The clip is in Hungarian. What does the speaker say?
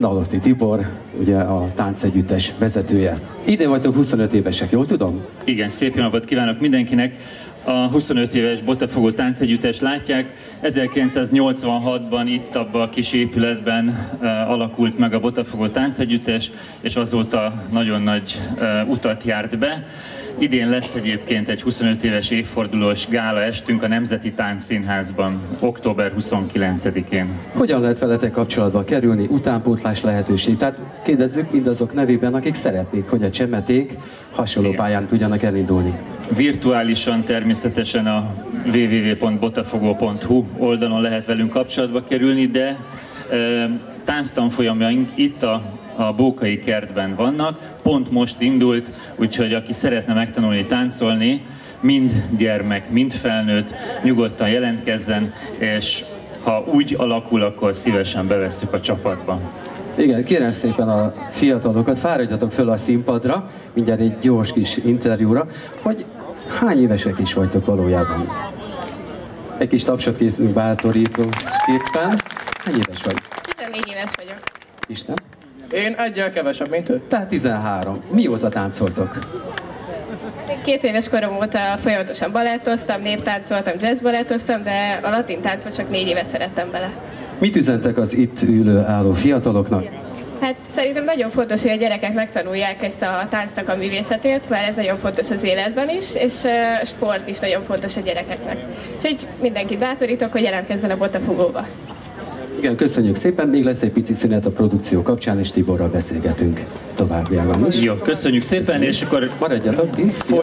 Nalotti Tibor, ugye a táncegyüttes vezetője. Idén vagytok 25 évesek, jól tudom? Igen, szép jó napot kívánok mindenkinek! A 25 éves Botafogo táncegyüttes látják, 1986-ban itt abban a kis épületben alakult meg a Botafogo táncegyüttes, és azóta nagyon nagy utat járt be. Idén lesz egyébként egy 25 éves évfordulós gála estünk a Nemzeti Táncszínházban, október 29-én. Hogyan lehet veletek kapcsolatba kerülni, utánpótlás lehetőség? Tehát kérdezzük mindazok nevében, akik szeretnék, hogy a csemeték hasonló pályán tudjanak elindulni. Virtuálisan természetesen a www.botafogo.hu oldalon lehet velünk kapcsolatba kerülni, de tánctanfolyamaink itt a Bókai kertben vannak, pont most indult, úgyhogy aki szeretne megtanulni táncolni, mind gyermek, mind felnőtt, nyugodtan jelentkezzen, és ha úgy alakul, akkor szívesen bevesszük a csapatba. Igen, kérem szépen a fiatalokat, fáradjatok föl a színpadra, mindjárt egy gyors kis interjúra, hogy hány évesek is vagytok valójában? Egy kis tapsot készítünk bátorítóképpen. Hány éves vagy? 14 éves vagyok. Isten? Én egyel kevesebb, mint ő. Tehát 13. Mióta táncoltok? 2 éves korom óta folyamatosan balettoztam, néptáncoltam, jazzbalettoztam, de a latin táncban csak 4 évet szerettem bele. Mit üzentek az itt ülő álló fiataloknak? Hát szerintem nagyon fontos, hogy a gyerekek megtanulják ezt a táncnak a művészetét, mert ez nagyon fontos az életben is, és a sport is nagyon fontos a gyerekeknek. Úgyhogy mindenkit bátorítok, hogy jelentkezzen a Botafogóba. Igen, köszönjük szépen, még lesz egy pici szünet a produkció kapcsán, és Tiborral beszélgetünk továbbiában is. Jó, köszönjük szépen, és akkor maradjatok itt.